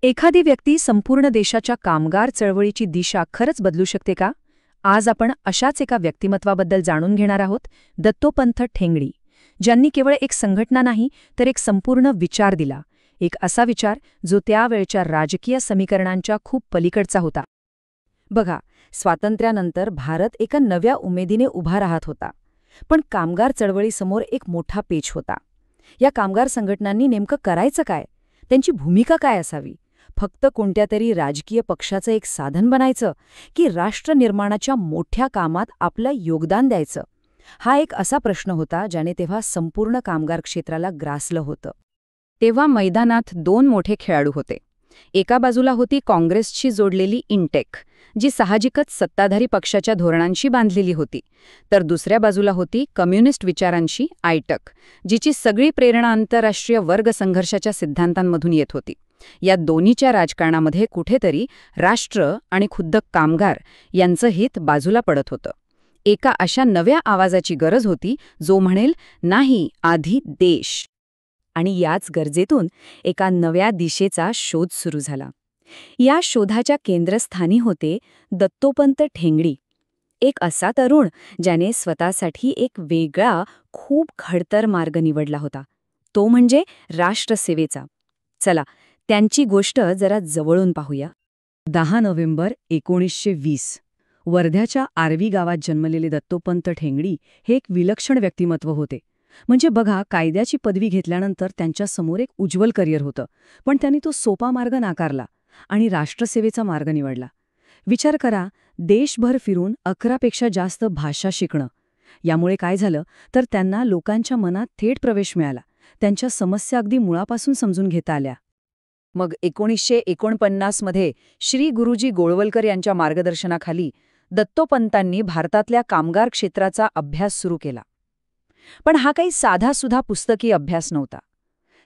एखादी व्यक्ती संपूर्ण देशाच्या कामगार चळवळीची दिशा खरंच बदलू शकते का? आज आपण अशाच एका व्यक्तिमत्वाबद्दल जाणून घेणार आहोत, दत्तोपंत ठेंगडी, ज्यांनी केवळ एक संघटना नाही तर एक संपूर्ण विचार दिला. एक असा विचार जो त्यावेळच्या राजकीय समीकरणांच्या खूप पलीकडचा होता. बघा, स्वातंत्र्यानंतर भारत एका नव्या उमेदीने उभा राहत होता. पण कामगार चळवळीसमोर एक मोठा पेच होता. या कामगार संघटनांनी नेमकं करायचं काय? त्यांची भूमिका काय असावी? फक्त कोणत्या तरी राजकीय पक्षाचं एक साधन बनायचं की राष्ट्रनिर्माणाच्या मोठ्या कामात आपलं योगदान द्यायचं? हा एक असा प्रश्न होता ज्याने तेव्हा संपूर्ण कामगार क्षेत्राला ग्रासलं होतं. तेव्हा मैदानात दोन मोठे खेळाडू होते. एका बाजूला होती काँग्रेसशी जोडलेली इंटेक, जी साहजिकच सत्ताधारी पक्षाच्या धोरणांशी बांधलेली होती, तर दुसऱ्या बाजूला होती कम्युनिस्ट विचारांशी आयटक, जिची सगळी प्रेरणा आंतरराष्ट्रीय वर्ग संघर्षाच्या सिद्धांतांमधून येत होती. या दोन्हीच्या राजकारणामध्ये कुठेतरी राष्ट्र आणि खुद्द कामगार यांचं हित बाजूला पडत होतं. एका अशा नव्या आवाजाची गरज होती जो म्हणेल, नाही, आधी देश. आणि याच गरजेतून एका नव्या दिशेचा शोध सुरू झाला. या शोधाच्या केंद्रस्थानी होते दत्तोपंत ठेंगडी, एक असा तरुण ज्याने स्वतःसाठी एक वेगळा, खूप खडतर मार्ग निवडला होता, तो म्हणजे राष्ट्रसेवेचा. चला, त्यांची गोष्ट जरा जवळून पाहूया. 10 नोव्हेंबर 1920 वर्ध्याच्या आर्वी गावात जन्मलेले दत्तोपंत ठेंगडी हे एक विलक्षण व्यक्तिमत्व होते. म्हणजे बघा, कायद्याची पदवी घेतल्यानंतर त्यांच्यासमोर एक उज्ज्वल करिअर होतं, पण त्यांनी तो सोपा मार्ग नाकारला आणि राष्ट्रसेवेचा मार्ग निवडला. विचार करा, देशभर फिरून 11 पेक्षा जास्त भाषा शिकणं. यामुळे काय झालं तर त्यांना लोकांच्या मनात थेट प्रवेश मिळाला. त्यांच्या समस्या अगदी मुळापासून समजून घेता आल्या. मग 1949 मध्ये श्री गुरुजी गोळवलकर यांच्या मार्गदर्शनाखाली दत्तोपंतांनी भारतातल्या कामगार क्षेत्राचा अभ्यास सुरू केला. पण हा काही साधासुधा पुस्तकी अभ्यास नव्हता.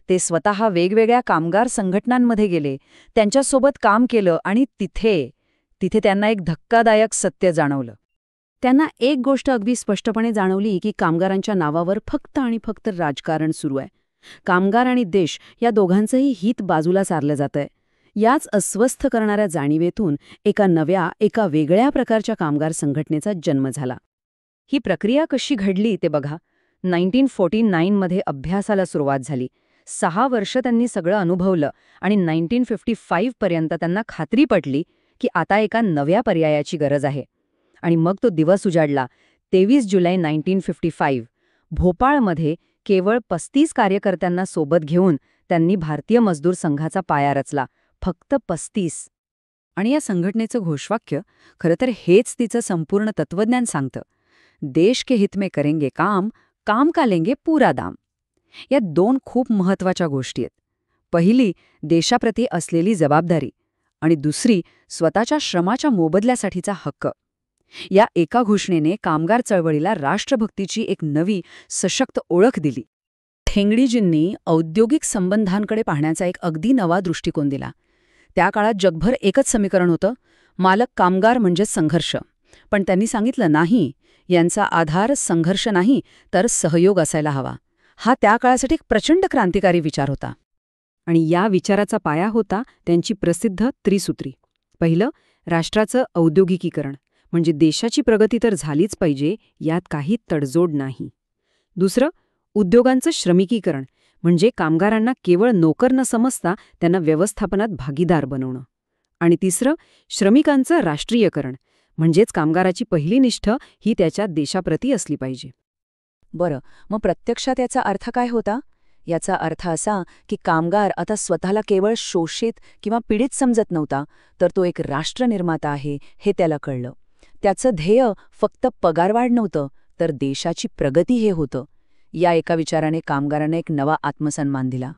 ते स्वतः वेगवेगळ्या कामगार संघटनांमध्ये गेले, त्यांच्यासोबत काम केलं आणि तिथे त्यांना एक धक्कादायक सत्य जाणवलं. त्यांना एक गोष्ट अगदी स्पष्टपणे जाणवली की कामगारांच्या नावावर फक्त आणि फक्त राजकारण सुरू आहे. कामगार आणि देश या दोघांचंही हित बाजूला सारलं जातंय. याच अस्वस्थ करणाऱ्या जाणीवेतून एका वेगळ्या प्रकारच्या कामगार संघटनेचा जन्म झाला. ही प्रक्रिया कशी घडली ते बघा. 1949 मध्ये अभ्यासाला सुरुवात झाली. 6 वर्ष त्यांनी सगळं अनुभवलं आणि 1955 पर्यंत त्यांना खात्री पटली की आता एका नव्या पर्यायाची गरज आहे. आणि मग तो दिवस उजाडला. 23 जुलै 1955 भोपाळमध्ये केवळ 35 कार्यकर्त्यांना सोबत घेऊन त्यांनी भारतीय मजदूर संघाचा पाया रचला. फक्त 35. आणि या संघटनेचं घोषवाक्य खरं तर हेच तिचं संपूर्ण तत्वज्ञान सांगतं. देश के हित में करेंगे काम, काम का लेंगे पूरा दाम. या दोन खूप महत्वाच्या गोष्टी आहेत. पहिली, देशाप्रती असलेली जबाबदारी, आणि दुसरी, स्वतःच्या श्रमाच्या मोबदल्यासाठीचा हक्क. या एका घोषणेने कामगार चळवळीला राष्ट्रभक्तीची एक नवी, सशक्त ओळख दिली. ठेंगडीजींनी औद्योगिक संबंधांकडे पाहण्याचा एक अगदी नवा दृष्टिकोन दिला. त्या काळात जगभर एकच समीकरण होतं, मालक कामगार म्हणजेच संघर्ष. पण त्यांनी सांगितलं, नाही, यांचा आधार संघर्ष नाही तर सहयोग असायला हवा. हा त्या काळासाठी एक प्रचंड क्रांतिकारी विचार होता. आणि या विचाराचा पाया होता त्यांची प्रसिद्ध त्रिसूत्री. पहिलं, राष्ट्राचं औद्योगिकीकरण, म्हणजे देशाची प्रगती तर झालीच पाहिजे, यात काही तडजोड नाही. दुसरं, उद्योगांचं श्रमिकीकरण, म्हणजे कामगारांना केवळ नोकर न समजता त्यांना व्यवस्थापनात भागीदार बनवणं. आणि तिसरं, श्रमिकांचं राष्ट्रीयकरण, म्हणजेच कामगाराची पहिली निष्ठ ही त्याच्या देशाप्रती असली पाहिजे. बरं, मग प्रत्यक्षात याचा अर्थ काय होता? याचा अर्थ असा की कामगार आता स्वतःला केवळ शोषित किंवा पीडित समजत नव्हता, तर तो एक राष्ट्रनिर्माता आहे हे त्याला कळलं. त्याचं ध्येय फक्त पगारवाढ नव्हतं, तर देशाची प्रगती हे होतं. या एका विचाराने कामगारांना एक नवा आत्मसन्मान दिला.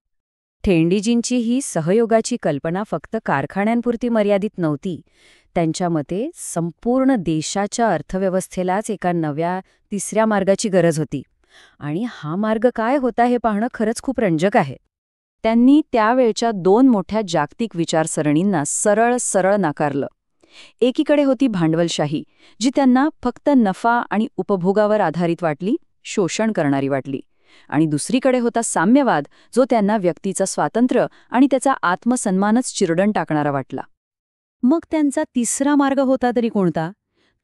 ठेंगडीजींची ही सहयोगाची कल्पना फक्त कारखान्यांपुरती मर्यादित नव्हती. त्यांच्या मते संपूर्ण देशाच्या अर्थव्यवस्थेलाच एका नव्या, तिसऱ्या मार्गाची गरज होती. आणि हा मार्ग काय होता हे पाहणं खरंच खूप रंजक आहे. त्यांनी त्यावेळच्या 2 मोठ्या जागतिक विचारसरणींना सरळ नाकारलं. एकीकडे होती भांडवलशाही, जी त्यांना फक्त नफा आणि उपभोगावर आधारित वाटली, शोषण करणारी वाटली. आणि दुसरीकडे होता साम्यवाद, जो त्यांना व्यक्तीचं स्वातंत्र्य आणि त्याचा आत्मसन्मानच चिरडण टाकणारा वाटला. मग त्यांचा तिसरा मार्ग होता तरी कोणता?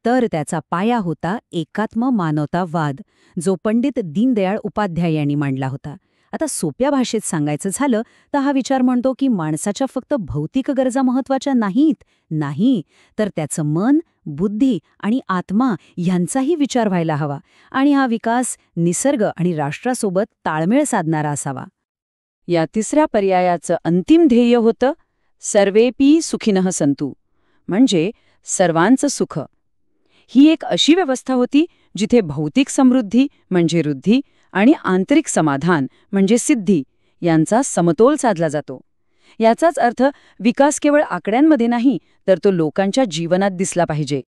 तर त्याचा पाया होता एकात्म मानवतावाद, जो पंडित दीनदयाळ उपाध्याय यांनी मांडला होता. आता सोप्या भाषेत सांगायचं झालं तर हा विचार म्हणतो की माणसाच्या फक्त भौतिक गरजा महत्वाच्या नाहीत, नाही, तर त्याचं मन, बुद्धी आणि आत्मा यांचाही विचार व्हायला हवा, आणि हा विकास निसर्ग आणि राष्ट्रासोबत ताळमेळ साधणारा असावा. या तिसऱ्या पर्यायाचं अंतिम ध्येय होतं सर्वेपी सुखिनः सन्तु, म्हणजे सर्वांचं सुख. ही एक अशी व्यवस्था होती जिथे भौतिक समृद्धी म्हणजे वृद्धी आणि आंतरिक समाधान म्हणजे सिद्धी यांचा समतोल साधला जातो. याचाच अर्थ विकास केवळ आकड्यांमध्ये नाही, तर तो लोकांच्या जीवनात दिसला पाहिजे.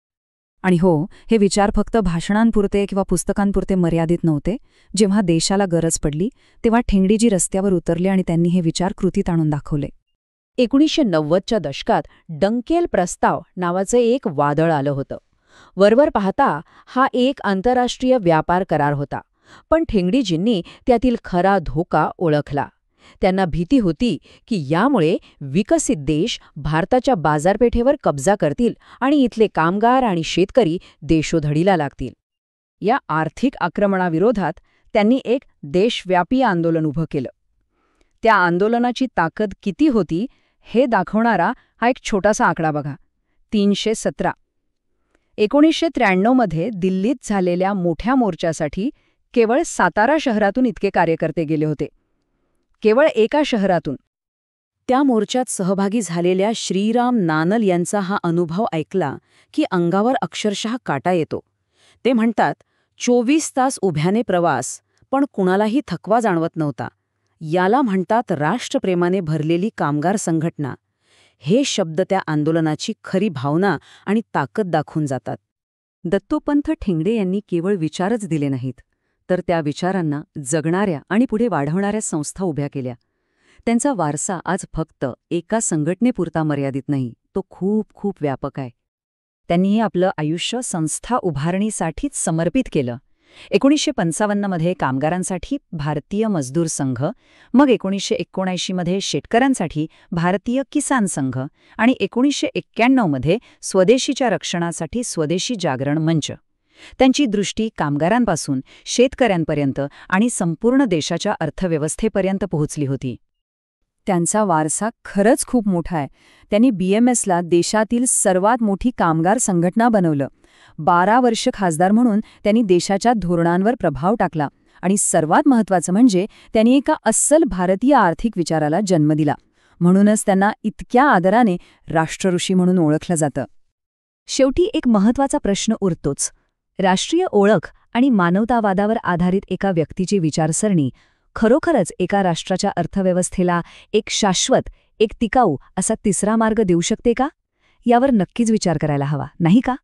आणि हो, हे विचार फक्त भाषणांपुरते किंवा पुस्तकांपुरते मर्यादित नव्हते. जेव्हा देशाला गरज पडली तेव्हा ठेंगडीजी रस्त्यावर उतरले आणि त्यांनी हे विचार कृतीत आणून दाखवले. 1990च्या दशकात डंकेल प्रस्ताव नावाचं एक वादळ आलं होतं. वरवर पाहता हा एक आंतरराष्ट्रीय व्यापार करार होता, पण ठेंगडीजींनी त्यातील खरा धोका ओळखला. त्यांना भीती होती की यामुळे विकसित देश भारताच्या बाजारपेठेवर कब्जा करतील आणि इथले कामगार आणि शेतकरी देशोधडीला लागतील. या आर्थिक आक्रमणाविरोधात त्यांनी एक देशव्यापी आंदोलन उभं केलं. त्या आंदोलनाची ताकद किती होती हे दाखवणारा हा एक छोटासा आकडा बघा, 317. 1993मध्ये दिल्लीत झालेल्या मोठ्या मोर्चासाठी केवळ सातारा शहरातून इतके कार्यकर्ते गेले होते. केवळ एका शहरातून. त्या मोर्चात सहभागी झालेल्या श्रीराम नानल यांचा हा अनुभव ऐकला की अंगावर अक्षरशः काटा येतो. ते म्हणतात, 24 तास उभ्याने प्रवास, पण कुणालाही थकवा जाणवत नव्हता. याला म्हणतात राष्ट्रप्रेमाने भरलेली कामगार संघटना. हे शब्द त्या आंदोलनाची खरी भावना आणि ताकद दाखवून जातात. दत्तोपंत ठेंगडे यांनी केवळ विचारच दिले नाहीत, तर त्या विचारांना जगणाऱ्या आणि पुढे वाढवणाऱ्या संस्था उभ्या केल्या. त्यांचा वारसा आज फक्त एका संघटनेपुरता मर्यादित नाही, तो खूप खूप व्यापक आहे. त्यांनी आपलं आयुष्य संस्था उभारणीसाठीच समर्पित केलं. 1955मध्ये कामगारांसाठी भारतीय मजदूर संघ, मग 1979मध्ये शेतकऱ्यांसाठी भारतीय किसान संघ आणि 1991मध्ये स्वदेशीच्या रक्षणासाठी स्वदेशी जागरण मंच. त्यांची दृष्टी कामगारांपासून शेतकऱ्यांपर्यंत आणि संपूर्ण देशाच्या अर्थव्यवस्थेपर्यंत पोहोचली होती. त्यांचा वारसा खरंच खूप मोठा आहे. त्यांनी BMSला देशातील सर्वात मोठी कामगार संघटना बनवलं. 12 वर्ष खासदार म्हणून त्यांनी देशाच्या धोरणांवर प्रभाव टाकला आणि सर्वात महत्त्वाचं म्हणजे त्यांनी एका अस्सल भारतीय आर्थिक विचाराला जन्म दिला. म्हणूनच त्यांना इतक्या आदराने राष्ट्रऋषी म्हणून ओळखलं जातं. शेवटी एक महत्त्वाचा प्रश्न उरतोच. राष्ट्रीय ओळख आणि मानवतावादावर आधारित एका व्यक्तीची विचारसरणी खरोखरच एका राष्ट्राच्या अर्थव्यवस्थेला एक शाश्वत, एक टिकाऊ असा तिसरा मार्ग देऊ शकते का? यावर नक्कीच विचार करायला हवा, नाही का?